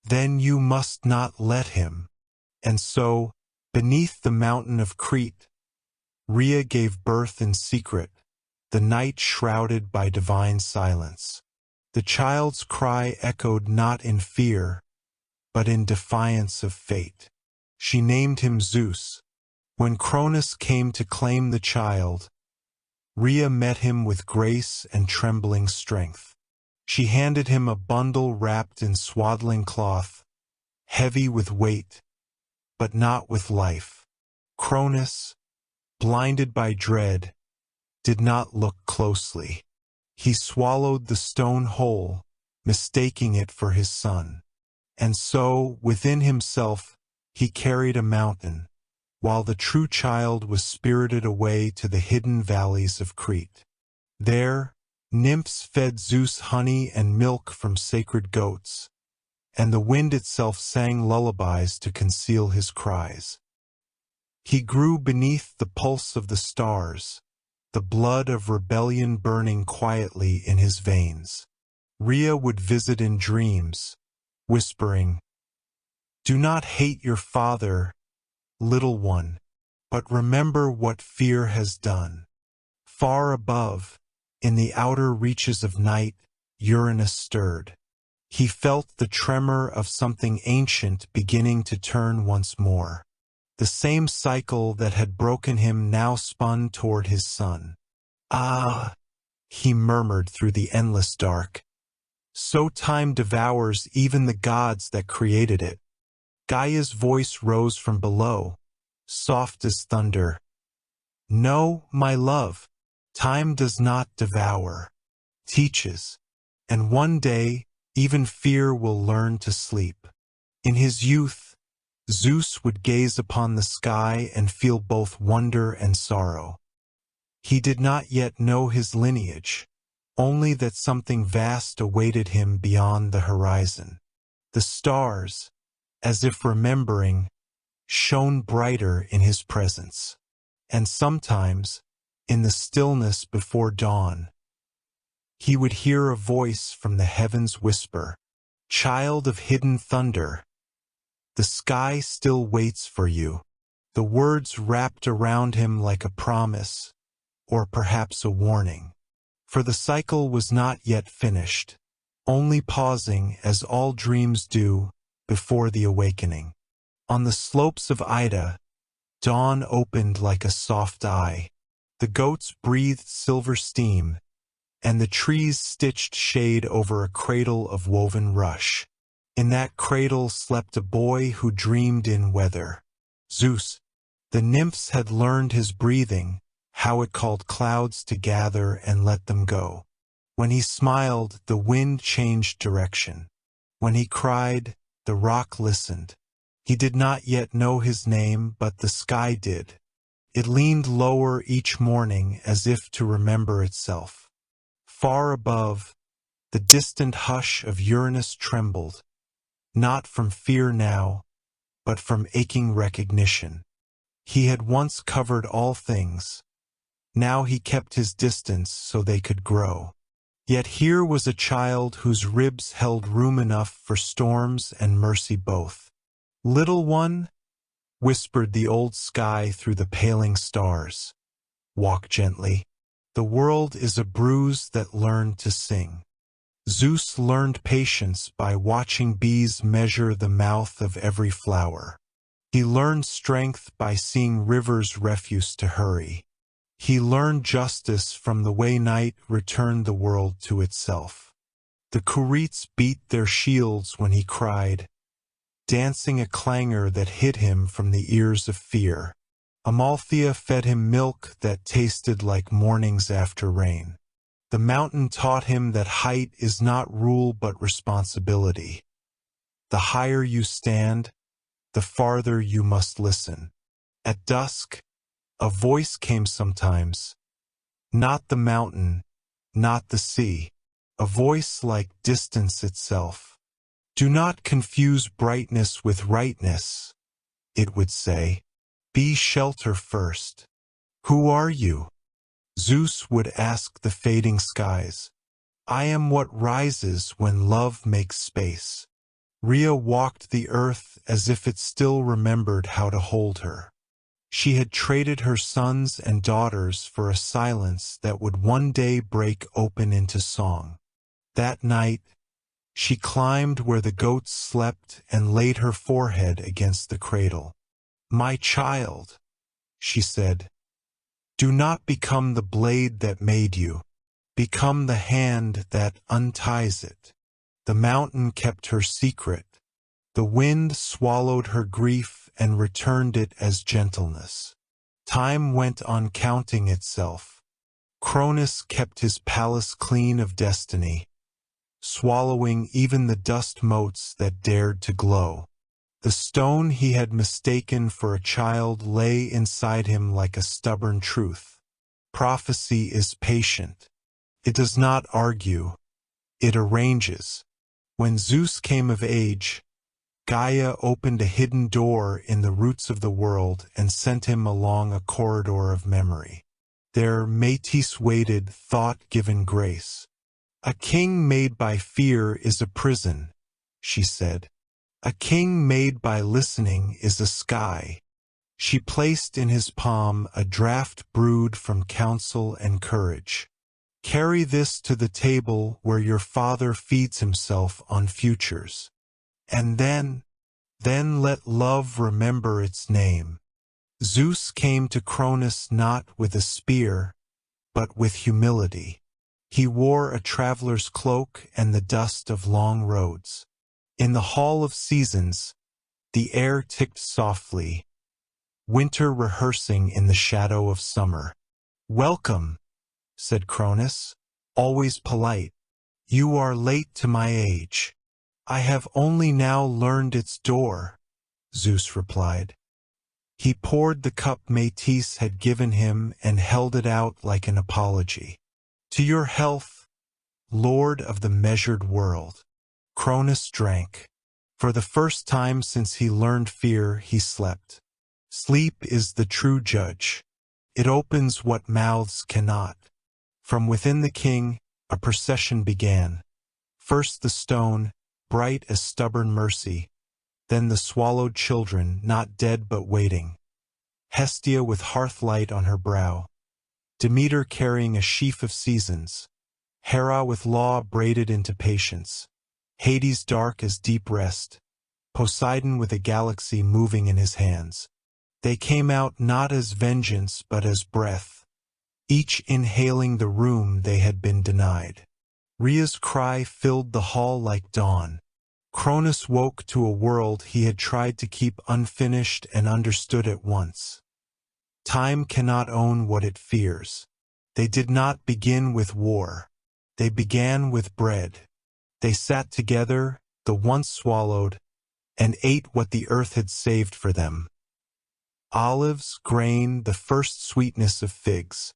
A: "Then you must not let him." And so, beneath the mountain of Crete, Rhea gave birth in secret, the night shrouded by divine silence. The child's cry echoed not in fear, but in defiance of fate. She named him Zeus. When Cronus came to claim the child, Rhea met him with grace and trembling strength. She handed him a bundle wrapped in swaddling cloth, heavy with weight, but not with life. Cronus, blinded by dread, did not look closely. He swallowed the stone whole, mistaking it for his son. And so, within himself, he carried a mountain, while the true child was spirited away to the hidden valleys of Crete. There, nymphs fed Zeus honey and milk from sacred goats, and the wind itself sang lullabies to conceal his cries. He grew beneath the pulse of the stars, the blood of rebellion burning quietly in his veins. Rhea would visit in dreams, whispering, "Do not hate your father, little one, but remember what fear has done." Far above, in the outer reaches of night, Uranus stirred. He felt the tremor of something ancient beginning to turn once more. The same cycle that had broken him now spun toward his son. "Ah," he murmured through the endless dark. "So time devours even the gods that created it." Gaia's voice rose from below, soft as thunder. "No, my love, time does not devour, teaches, and one day even fear will learn to sleep." In his youth, Zeus would gaze upon the sky and feel both wonder and sorrow. He did not yet know his lineage, only that something vast awaited him beyond the horizon. The stars, as if remembering, shone brighter in his presence. And sometimes, in the stillness before dawn, he would hear a voice from the heavens whisper, "Child of hidden thunder, the sky still waits for you." The words wrapped around him like a promise, or perhaps a warning. For the cycle was not yet finished, only pausing as all dreams do before the awakening. On the slopes of Ida, dawn opened like a soft eye. The goats breathed silver steam, and the trees stitched shade over a cradle of woven rush. In that cradle slept a boy who dreamed in weather. Zeus. The nymphs had learned his breathing, how it called clouds to gather and let them go. When he smiled, the wind changed direction. When he cried, the rock listened. He did not yet know his name, but the sky did. It leaned lower each morning as if to remember itself. Far above, the distant hush of Uranus trembled, not from fear now, but from aching recognition. He had once covered all things. Now he kept his distance so they could grow. Yet here was a child whose ribs held room enough for storms and mercy both. "Little one," whispered the old sky through the paling stars, "walk gently. The world is a bruise that learned to sing." Zeus learned patience by watching bees measure the mouth of every flower. He learned strength by seeing rivers refuse to hurry. He learned justice from the way night returned the world to itself. The Curetes beat their shields when he cried, dancing a clangor that hid him from the ears of fear. Amalthea fed him milk that tasted like mornings after rain. The mountain taught him that height is not rule but responsibility. The higher you stand, the farther you must listen. At dusk, a voice came sometimes, not the mountain, not the sea, a voice like distance itself. Do not confuse brightness with rightness, it would say. Be shelter first. Who are you? Zeus would ask the fading skies. I am what rises when love makes space. Rhea walked the earth as if it still remembered how to hold her. She had traded her sons and daughters for a silence that would one day break open into song. That night, she climbed where the goats slept and laid her forehead against the cradle. My child, she said, do not become the blade that made you. Become the hand that unties it. The mountain kept her secret. The wind swallowed her grief and returned it as gentleness. Time went on counting itself. Cronus kept his palace clean of destiny, swallowing even the dust motes that dared to glow. The stone he had mistaken for a child lay inside him like a stubborn truth. Prophecy is patient. It does not argue. It arranges. When Zeus came of age, Gaia opened a hidden door in the roots of the world and sent him along a corridor of memory. There Métis waited thought-given grace. A king made by fear is a prison, she said. A king made by listening is a sky. She placed in his palm a draught brewed from counsel and courage. Carry this to the table where your father feeds himself on futures. And then let love remember its name. Zeus came to Cronus not with a spear, but with humility. He wore a traveler's cloak and the dust of long roads. In the hall of seasons, the air ticked softly, winter rehearsing in the shadow of summer. Welcome, said Cronus, always polite. You are late to my age. I have only now learned its door, Zeus replied. He poured the cup Métis had given him and held it out like an apology. To your health, Lord of the measured world. Cronus drank. For the first time since he learned fear, he slept. Sleep is the true judge. It opens what mouths cannot. From within the king, a procession began. First the stone, bright as stubborn mercy, then the swallowed children, not dead but waiting. Hestia with hearthlight on her brow, Demeter carrying a sheaf of seasons, Hera with law braided into patience, Hades dark as deep rest, Poseidon with a galaxy moving in his hands. They came out not as vengeance but as breath, each inhaling the room they had been denied. Rhea's cry filled the hall like dawn. Cronus woke to a world he had tried to keep unfinished and understood at once. Time cannot own what it fears. They did not begin with war. They began with bread. They sat together, the once swallowed, and ate what the earth had saved for them. Olives, grain, the first sweetness of figs.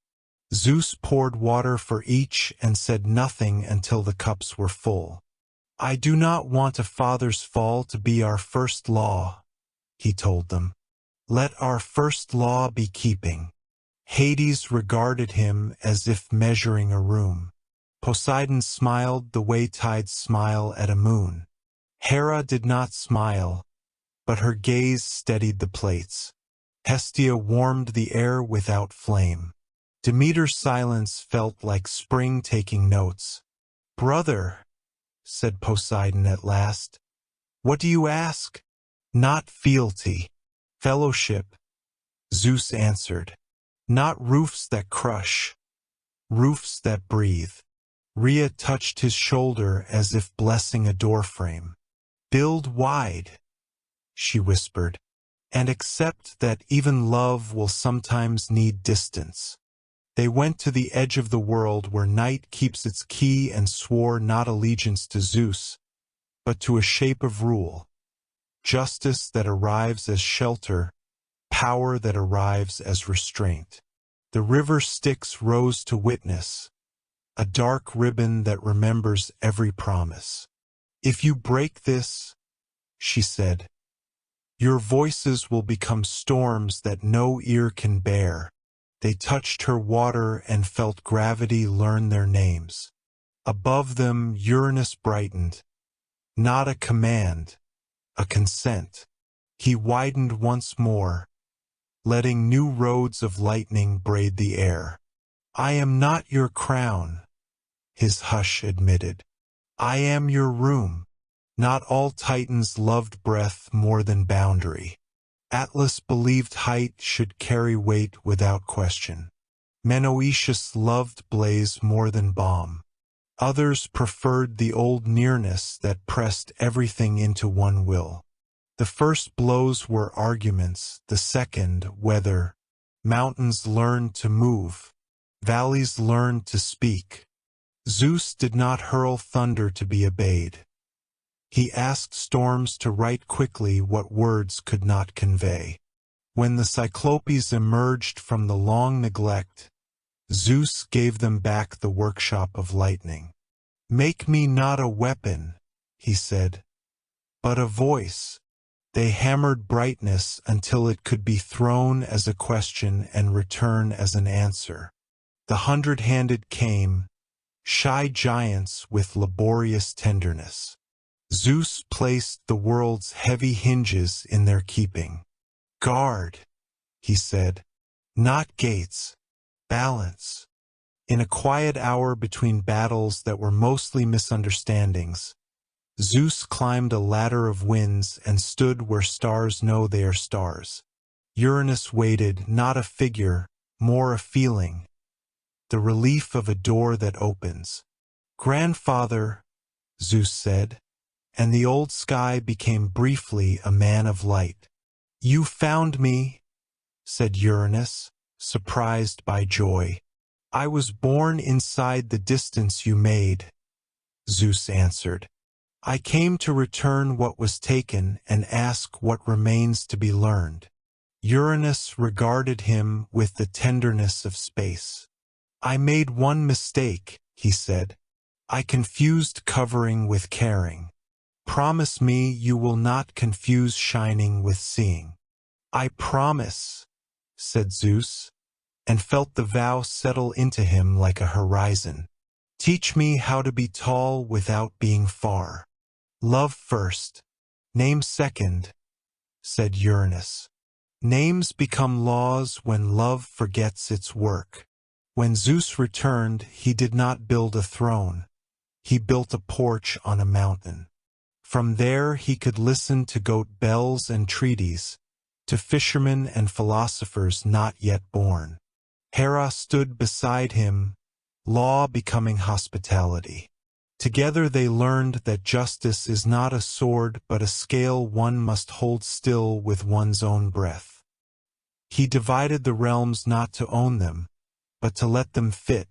A: Zeus poured water for each and said nothing until the cups were full. I do not want a father's fall to be our first law, he told them. Let our first law be keeping. Hades regarded him as if measuring a room. Poseidon smiled the way tides smile at a moon. Hera did not smile, but her gaze steadied the plates. Hestia warmed the air without flame. Demeter's silence felt like spring taking notes. Brother, said Poseidon at last, what do you ask? Not fealty. Fellowship, Zeus answered. Not roofs that crush, roofs that breathe. Rhea touched his shoulder as if blessing a doorframe. Build wide, she whispered, and accept that even love will sometimes need distance. They went to the edge of the world where night keeps its key and swore not allegiance to Zeus, but to a shape of rule, justice that arrives as shelter, power that arrives as restraint. The river Styx rose to witness, a dark ribbon that remembers every promise. If you break this, she said, your voices will become storms that no ear can bear. They touched her water and felt gravity learn their names. Above them Uranus brightened, not a command, a consent. He widened once more, letting new roads of lightning braid the air. I am not your crown, his hush admitted. I am your room. Not all titans loved breath more than boundary. Atlas believed height should carry weight without question. Menoetius loved blaze more than bomb. Others preferred the old nearness that pressed everything into one will. The first blows were arguments, the second, weather. Mountains learned to move. Valleys learned to speak. Zeus did not hurl thunder to be obeyed. He asked storms to write quickly what words could not convey. When the Cyclopes emerged from the long neglect, Zeus gave them back the workshop of lightning. Make me not a weapon, he said, but a voice. They hammered brightness until it could be thrown as a question and return as an answer. The 100-handed came, shy giants with laborious tenderness. Zeus placed the world's heavy hinges in their keeping. Guard, he said, not gates, balance. In a quiet hour between battles that were mostly misunderstandings, Zeus climbed a ladder of winds and stood where stars know they are stars. Uranus waited, not a figure, more a feeling, the relief of a door that opens. Grandfather, Zeus said, and the old sky became briefly a man of light. You found me, said Uranus, surprised by joy. I was born inside the distance you made, Zeus answered. I came to return what was taken and ask what remains to be learned. Uranus regarded him with the tenderness of space. I made one mistake, he said. I confused covering with caring. Promise me you will not confuse shining with seeing. I promise, said Zeus, and felt the vow settle into him like a horizon. Teach me how to be tall without being far. Love first, name second, said Uranus. Names become laws when love forgets its work. When Zeus returned, he did not build a throne. He built a porch on a mountain. From there he could listen to goat bells and treaties, to fishermen and philosophers not yet born. Hera stood beside him, law becoming hospitality. Together they learned that justice is not a sword but a scale one must hold still with one's own breath. He divided the realms not to own them, but to let them fit.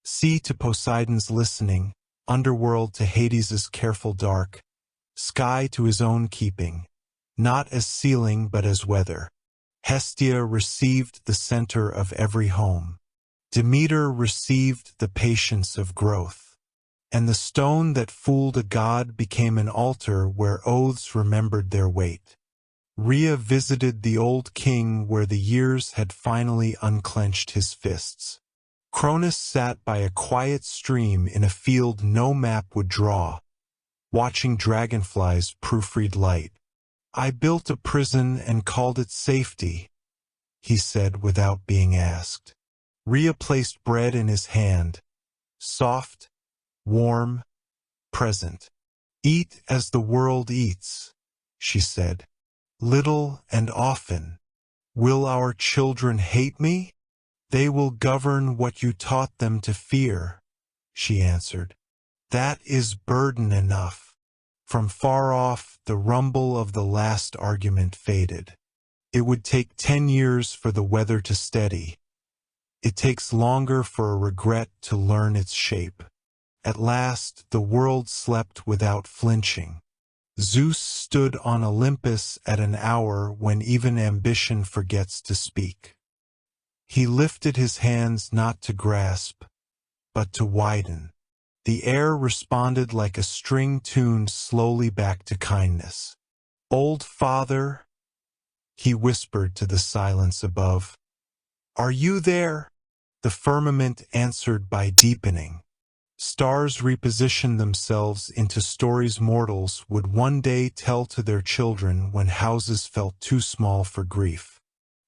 A: Sea to Poseidon's listening, underworld to Hades's careful dark, sky to his own keeping, not as ceiling but as weather. Hestia received the center of every home. Demeter received the patience of growth. And the stone that fooled a god became an altar where oaths remembered their weight. Rhea visited the old king where the years had finally unclenched his fists. Cronus sat by a quiet stream in a field no map would draw, watching dragonflies proofread light. I built a prison and called it safety, he said without being asked. Rhea placed bread in his hand, soft, warm, present. Eat as the world eats, she said, little and often. Will our children hate me? They will govern what you taught them to fear, she answered. That is burden enough. From far off, the rumble of the last argument faded. It would take 10 years for the weather to steady. It takes longer for a regret to learn its shape. At last, the world slept without flinching. Zeus stood on Olympus at an hour when even ambition forgets to speak. He lifted his hands not to grasp, but to widen. The air responded like a string tuned slowly back to kindness. "Old father," he whispered to the silence above, "are you there?" The firmament answered by deepening. Stars repositioned themselves into stories mortals would one day tell to their children when houses felt too small for grief.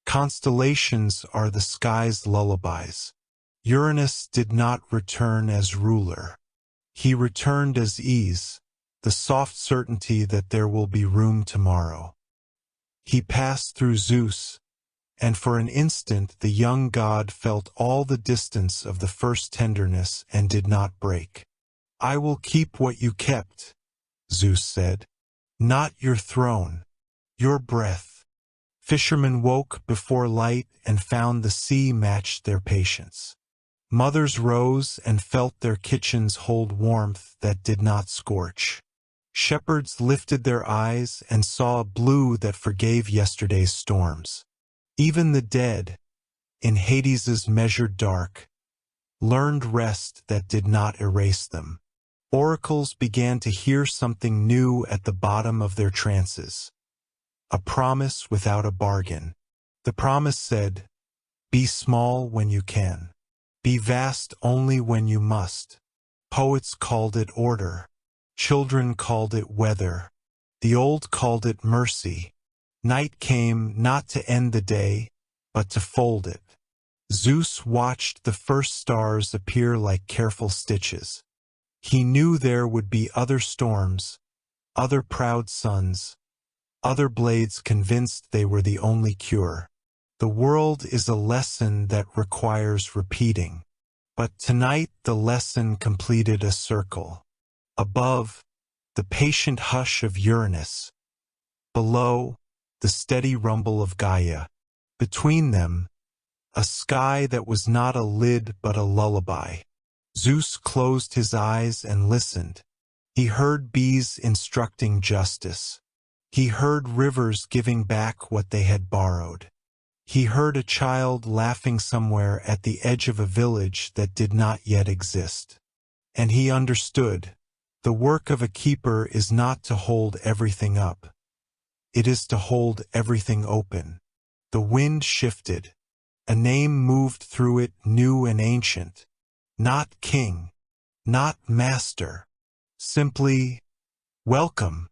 A: Constellations are the sky's lullabies. Uranus did not return as ruler. He returned as ease, the soft certainty that there will be room tomorrow. He passed through Zeus, and for an instant the young god felt all the distance of the first tenderness and did not break. "I will keep what you kept," Zeus said. "Not your throne, your breath." Fishermen woke before light and found the sea matched their patience. Mothers rose and felt their kitchens hold warmth that did not scorch. Shepherds lifted their eyes and saw a blue that forgave yesterday's storms. Even the dead, in Hades's measured dark, learned rest that did not erase them. Oracles began to hear something new at the bottom of their trances. A promise without a bargain. The promise said, "Be small when you can. Be vast only when you must." Poets called it order. Children called it weather. The old called it mercy. Night came not to end the day, but to fold it. Zeus watched the first stars appear like careful stitches. He knew there would be other storms, other proud suns, other blades convinced they were the only cure. The world is a lesson that requires repeating. But tonight the lesson completed a circle. Above, the patient hush of Uranus. Below, the steady rumble of Gaia. Between them, a sky that was not a lid but a lullaby. Zeus closed his eyes and listened. He heard bees instructing justice. He heard rivers giving back what they had borrowed. He heard a child laughing somewhere at the edge of a village that did not yet exist. And he understood. The work of a keeper is not to hold everything up. It is to hold everything open. The wind shifted. A name moved through it, new and ancient. Not king, not master. Simply, welcome.